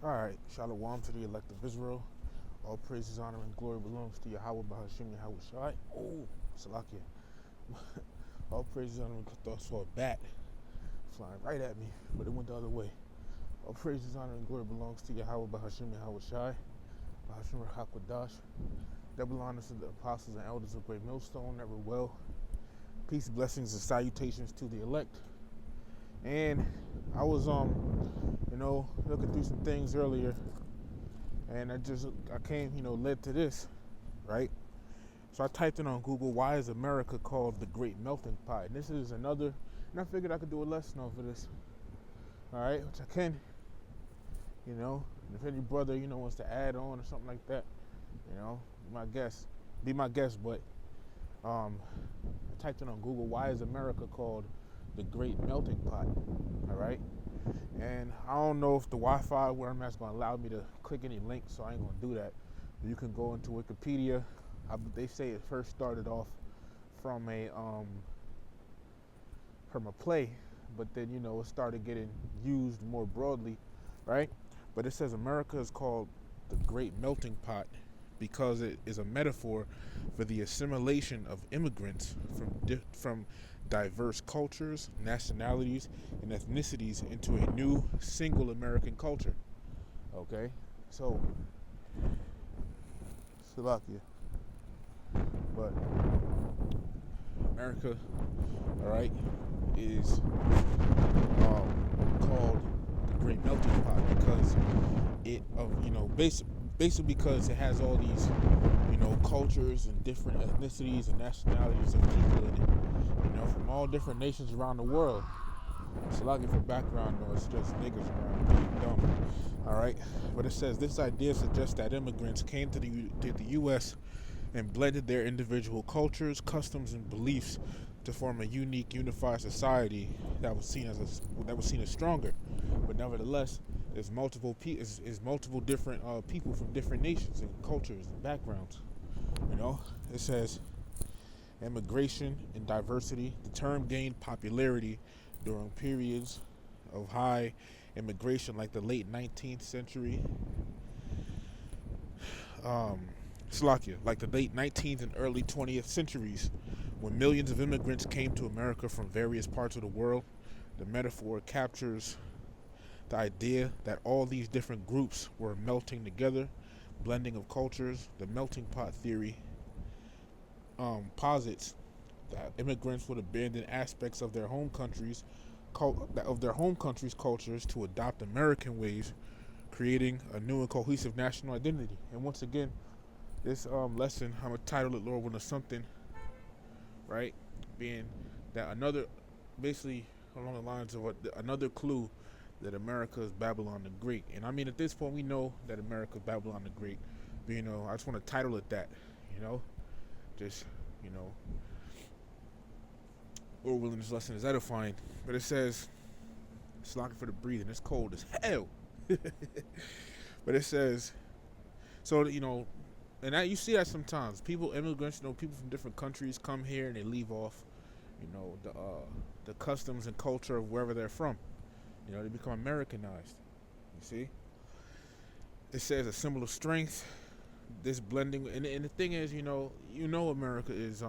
Alright, Shalom to the elect of Israel. All praises, honor, and glory belongs to Yahweh Bahashim Yahweh Shai. Oh, Salakia. All praises, honor, and glory. Saw a bat flying right at me, but it went the other way. All praises, honor, and glory belongs to Yahweh Bahashim Yahweh Shai. Bahashim Rachakwadash. Double honors to the apostles and elders of Great Millstone, never well. Peace, blessings, and salutations to the elect. And I was looking through some things earlier, and I came, led to this, right? So I typed in on Google, why is America called the Great Melting Pot? And this is another, and I figured I could do a lesson over this, all right, which I can, and if any brother, wants to add on or something like that, be my guest, but I typed in on Google, why is America called the Great Melting Pot, all right? And I don't know if the Wi-Fi where I'm at is going to allow me to click any links, so I ain't going to do that. But you can go into Wikipedia. They say it first started off from a play, but then it started getting used more broadly, right? But it says America is called the Great Melting Pot because it is a metaphor for the assimilation of immigrants from diverse cultures, nationalities, and ethnicities into a new single American culture. Okay? So, Slovakia. But America, all right, is called the Great Melting Pot because basically because it has all these, cultures and different ethnicities and nationalities of people in it, from all different nations around the world. So lucky for background noise, just niggas around being dumb. All right, but it says this idea suggests that immigrants came to the U.S. and blended their individual cultures, customs, and beliefs to form a unique, unified society that was seen as stronger. But nevertheless, there's multiple different people from different nations and cultures and backgrounds. It says immigration and diversity. The term gained popularity during periods of high immigration, like the late 19th century. Like the late 19th and early 20th centuries, when millions of immigrants came to America from various parts of the world. The metaphor captures the idea that all these different groups were melting together, blending of cultures. The melting pot theory posits that immigrants would abandon aspects of their home countries' cultures to adopt American ways, creating a new and cohesive national identity. And once again, this lesson, I'm gonna title it "Lord Will Something," right? Being that basically along the lines of another clue that America is Babylon the Great. And I mean, at this point, we know that America is Babylon the Great. But, I just want to title it that, just, Lord willing, this lesson is edifying. But it says, it's locking for the breathing. It's cold as hell. But it says, so, and you see that sometimes. Immigrants, people from different countries come here and they leave off, the customs and culture of wherever they're from. They become Americanized. You see? It says a symbol of strength. This blending, and the thing is, America is,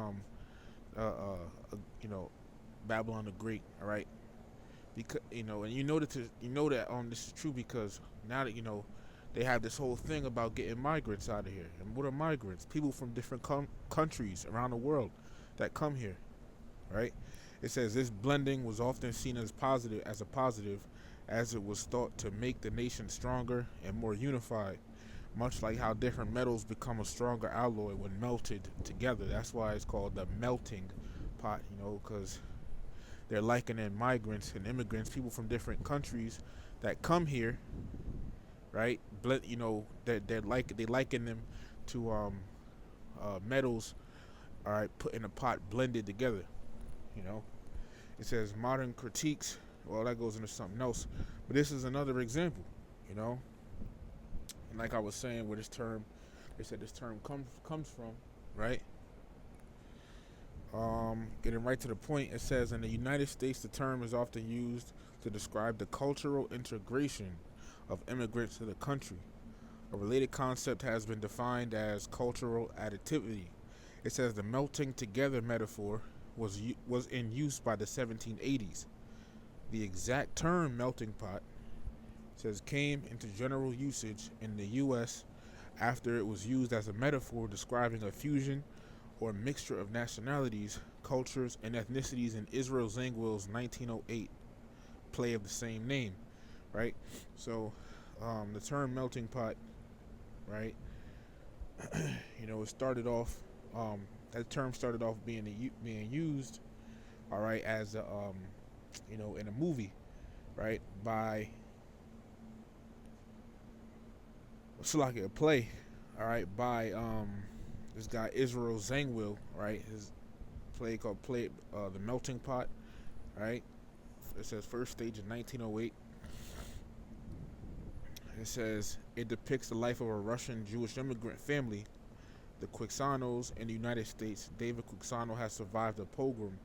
Babylon the Great. All right, because and that this is true because now that they have this whole thing about getting migrants out of here. And what are migrants? People from different countries around the world that come here. Right? It says this blending was often seen as a positive, as it was thought to make the nation stronger and more unified, much like how different metals become a stronger alloy when melted together. That's why it's called the melting pot, because they're likening migrants and immigrants, people from different countries that come here, right? They liken them to metals, all right, put in a pot, blended together. It says modern critiques. Well, that goes into something else, but this is another example. And like I was saying, where they said this term comes from, right? Getting right to the point, it says in the United States, the term is often used to describe the cultural integration of immigrants to the country. A related concept has been defined as cultural additivity. It says the melting together metaphor was in use by the 1780s. The exact term melting pot says came into general usage in the U.S. after it was used as a metaphor describing a fusion or mixture of nationalities, cultures, and ethnicities in Israel Zangwill's 1908 play of the same name, right? So, the term melting pot, right? It started off. That term started off being used, all right, as in a movie, right, by it's like a play, all right, by this guy Israel Zangwill, right? His play called The Melting Pot, right? It says first stage in 1908. It says it depicts the life of a Russian Jewish immigrant family, the Quixanos, in the United States. David Quixano has survived a pogrom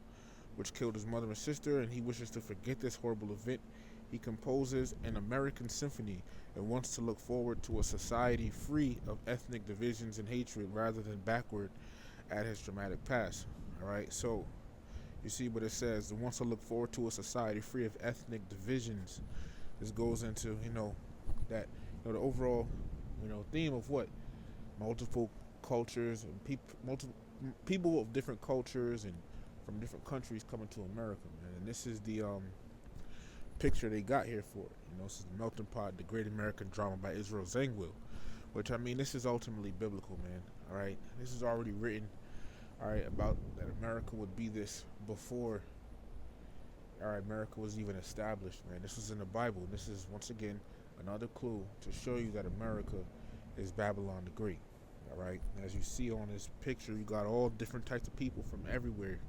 which killed his mother and sister, and he wishes to forget this horrible event. He composes an American symphony and wants to look forward to a society free of ethnic divisions and hatred rather than backward at his dramatic past. All right, so you see what it says. It wants to look forward to a society free of ethnic divisions. This goes into that the overall theme of what multiple cultures and people of different cultures and from different countries coming to America, man. And this is the picture they got here for it. This is the Melting Pot, the Great American Drama by Israel Zangwill, which, I mean, this is ultimately biblical, man. All right, this is already written, all right, about that America would be this before, all right, America was even established, man. This was in the Bible. This is, once again, another clue to show you that America is Babylon the Great. All right, as you see on this picture, you got all different types of people from everywhere.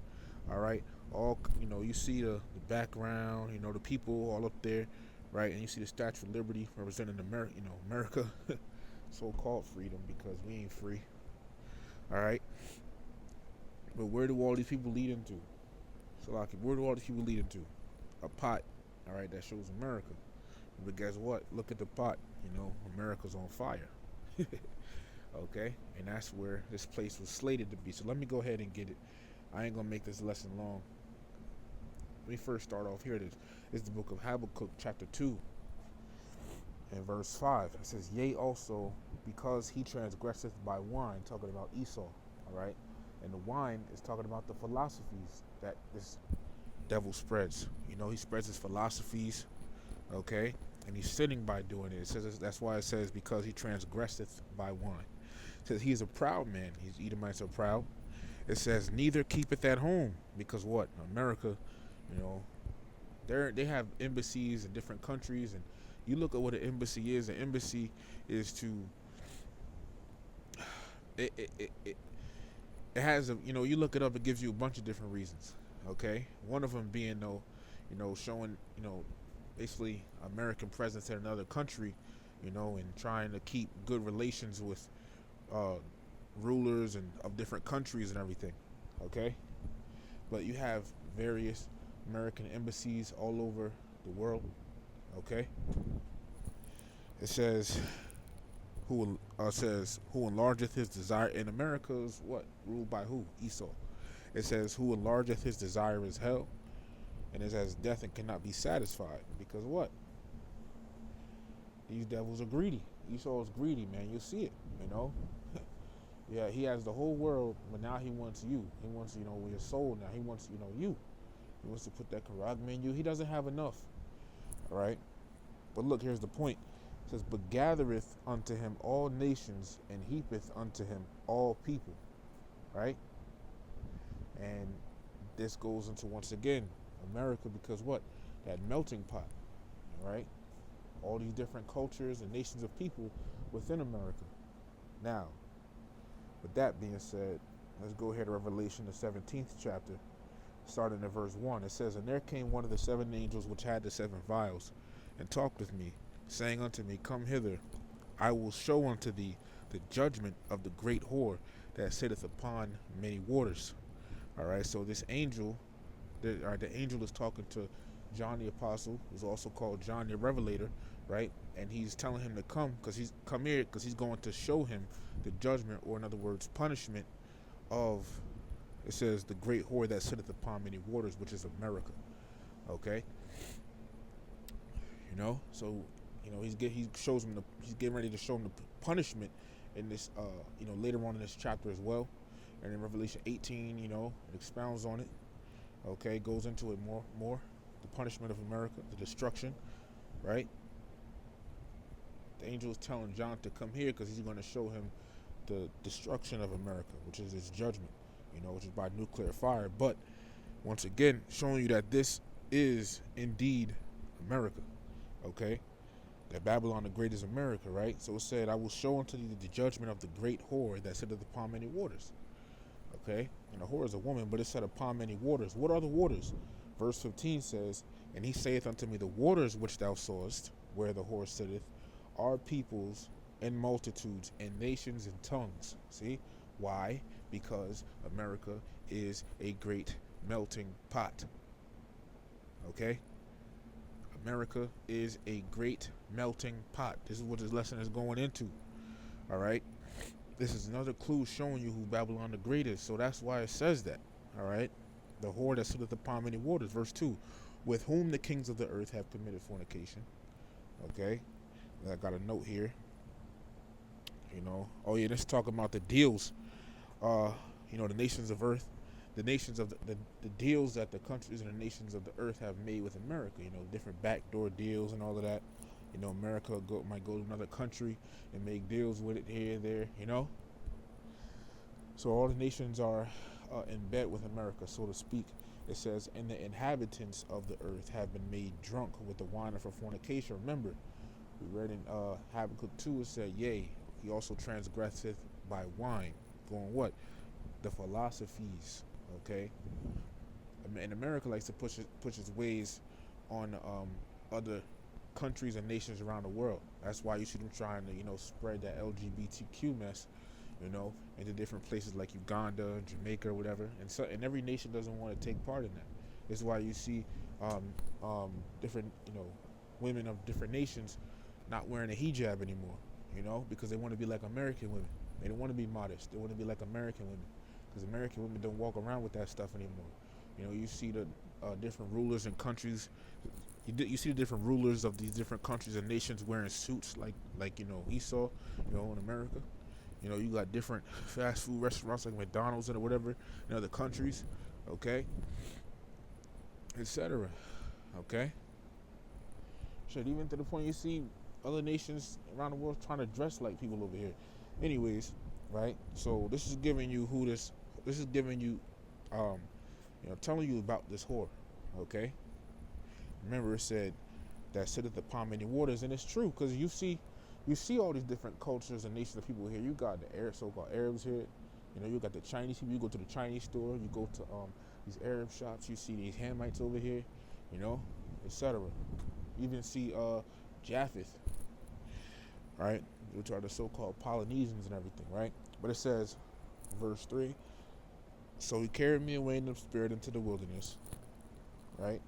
All right, all you see the background, the people all up there, right, and you see the Statue of Liberty representing America, America, so-called freedom, because we ain't free. All right, but where do all these people lead into? So, like, where do all these people lead into? A pot, all right, that shows America. But guess what? Look at the pot. America's on fire. Okay, and that's where this place was slated to be. So let me go ahead and get it. I ain't gonna make this lesson long. Let me first start off here. This is the book of Habakkuk, chapter 2, and verse 5. It says, "Yea, also, because he transgresseth by wine," talking about Esau, all right? And the wine is talking about the philosophies that this devil spreads. He spreads his philosophies, okay? And he's sinning by doing it. It says that's why it says, because he transgresseth by wine. It says he is a proud man. Edomites are proud. It says neither keepeth at home, because what? America, they have embassies in different countries, and you look at what an embassy is. An embassy is to it has you look it up, it gives you a bunch of different reasons. Okay, one of them being showing basically American presence in another country, and trying to keep good relations with rulers and of different countries and everything. Okay, but you have various American embassies all over the world. Okay, it says who enlargeth his desire in America's what ruled by who? Esau. It says who enlargeth his desire is hell, and it says death and cannot be satisfied, because what? These devils are greedy. Esau is greedy, man. You see it, Yeah, he has the whole world, but now he wants you. He wants, with his soul now. He wants, you. He wants to put that karagma in you. He doesn't have enough, all right? But look, here's the point. It says, but gathereth unto him all nations, and heapeth unto him all people, right? And this goes into, once again, America, because what? That melting pot, right? All these different cultures and nations of people within America. Now, with that being said, let's go ahead to Revelation, the 17th chapter, starting at verse 1. It says, and there came one of the seven angels which had the seven vials, and talked with me, saying unto me, come hither, I will show unto thee the judgment of the great whore that sitteth upon many waters. All right, so this angel, the angel is talking to John the Apostle, who's also called John the Revelator, right? And he's telling him to come here because he's going to show him the judgment, or in other words, punishment of, it says, the great whore that sitteth upon many waters, which is America. Okay, so he shows him he's getting ready to show him the punishment in this later on in this chapter as well, and in Revelation 18, it expounds on it. Okay, goes into it more. The punishment of America, the destruction, right? The angel is telling John to come here because he's going to show him the destruction of America, which is his judgment, which is by nuclear fire. But once again, showing you that this is indeed America, okay? That Babylon the Great is America, right? So it said, I will show unto thee the judgment of the great whore that sitteth upon many waters, okay? And a whore is a woman, but it said upon many waters. What are the waters? Verse 15 says, and he saith unto me, the waters which thou sawest, where the whore sitteth, are peoples and multitudes and nations and tongues. See? Why? Because America is a great melting pot. Okay? America is a great melting pot. This is what this lesson is going into. All right? This is another clue showing you who Babylon the Great is. So that's why it says that. All right? The whore that sitteth upon many waters. Verse 2. With whom the kings of the earth have committed fornication. Okay? I got a note here. Oh yeah, let's talk about the deals. The nations of earth, the nations of the deals that the countries and the nations of the earth have made with America. Different backdoor deals and all of that. America might go to another country and make deals with it here and there. So all the nations are in bed with America, so to speak. It says, and the inhabitants of the earth have been made drunk with the wine of her fornication. Remember, we read in Habakkuk 2, it said, yea, he also transgresseth by wine. Going what? The philosophies, okay? And America likes to push its ways on other countries and nations around the world. That's why you see them trying to, spread that LGBTQ mess, into different places like Uganda, Jamaica, or whatever. And every nation doesn't want to take part in that. This is why you see different, women of different nations not wearing a hijab anymore, because they want to be like American women. They don't want to be modest. They want to be like American women, because American women don't walk around with that stuff anymore. You see the different rulers and countries. You see the different rulers of these different countries and nations wearing suits like Esau, in America. You got different fast food restaurants like McDonald's and whatever in other countries, okay, etc. Okay. Shit, even to the point you see other nations around the world trying to dress like people over here. Anyways, right? So this is giving you telling you about this whore, okay? Remember, it said that sitteth upon many waters, and it's true, because you see all these different cultures and nations of people here. You got the so-called Arabs here. You got the Chinese people. You go to the Chinese store. You go to these Arab shops. You see these Hamites over here, etc. You even see Japheth, right? Which are the so-called Polynesians and everything, right? But it says, verse 3, so he carried me away in the spirit into the wilderness, right?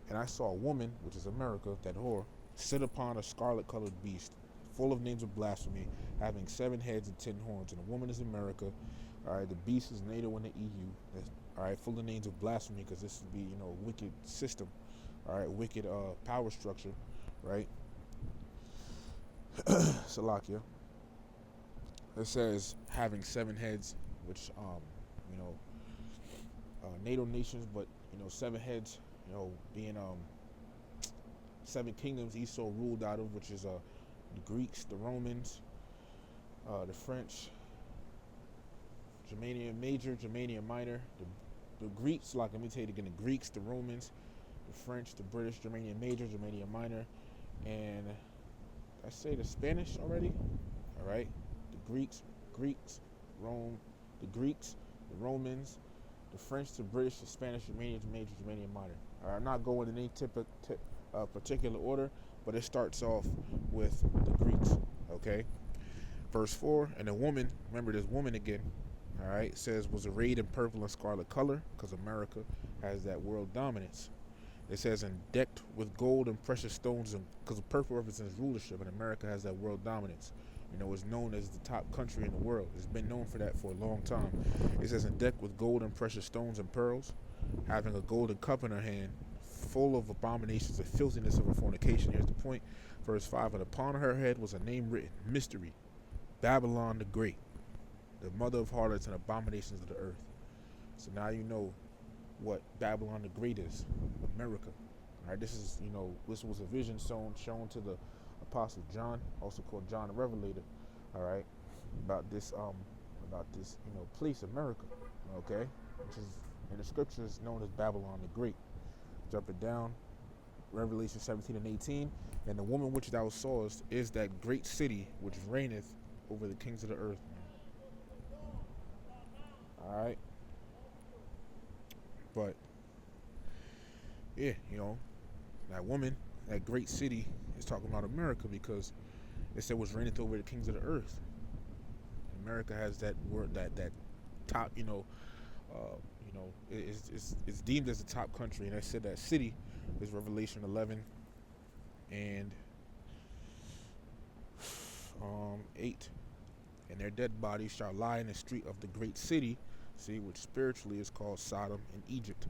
And I saw a woman, which is America, that whore, sit upon a scarlet-colored beast, full of names of blasphemy, having 7 heads and 10 horns. And the woman is America. All right, the beast is NATO in the EU. All right, full of names of blasphemy, because this would be, a wicked system. All right, wicked power structure, right? Salakia. It says having 7 heads, which NATO nations, but 7 heads, being 7 kingdoms Esau ruled out of, which is the Greeks, the Romans, the French, Germania Major, Germania Minor, the Greeks. Like, let me tell you again: the Greeks, the Romans, the French, the British, Germania Major, Germania Minor, and I say the Spanish already. All right, the Greeks, Rome, the Greeks, the Romans, the French, the British, the Spanish, Germania Major, Germania Minor. All right, I'm not going in any particular order, but it starts off with the Greeks. Okay, verse 4, and the woman, remember this woman again. All right, says was arrayed in purple and scarlet color, because America has that world dominance. It says, and decked with gold and precious stones, and because the purple represents rulership, and America has that world dominance. It's known as the top country in the world. It's been known for that for a long time. It says, and decked with gold and precious stones and pearls, having a golden cup in her hand, full of abominations and filthiness of her fornication. Here's the point. Verse 5, and upon her head was a name written, Mystery, Babylon the Great, the mother of harlots and abominations of the earth. So now you know what Babylon the Great is, America. All right, this was a vision shown to the Apostle John, also called John the Revelator. All right, about this place, America. Okay, which is in the scriptures known as Babylon the Great. Jump it down, Revelation 17 and 18, and the woman which thou sawest is that great city which reigneth over the kings of the earth. All right. But yeah, that woman, that great city, is talking about America because it said was reigneth over the kings of the earth. America has that word, that top, it's deemed as the top country, and I said that city is Revelation 11 and 8, and their dead bodies shall lie in the street of the great city. See, which spiritually is called Sodom in Egypt.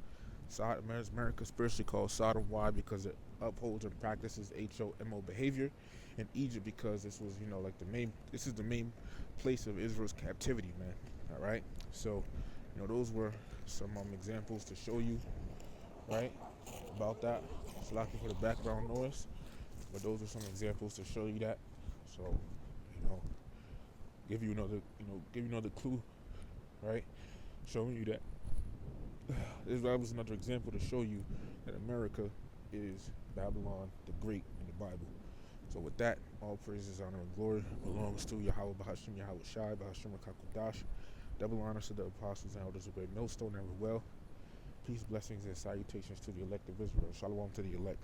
America spiritually called Sodom. Why? Because it upholds and practices HOMO behavior. In Egypt, because this was, this is the main place of Israel's captivity, man. All right. So, those were some examples to show you, right, about that. It's lucky for the background noise, but those are some examples to show you that. So, give you another clue, right? Showing you that that was another example to show you that America is Babylon the Great in the Bible. So with that, all praises, honor, and glory belongs to Yahweh Bahashim, Yahweh Shai, Bahashim Rakakodash. Double honors to the apostles and elders of Great Millstone and well. Peace, blessings, and salutations to the elect of Israel. Shalom to the elect.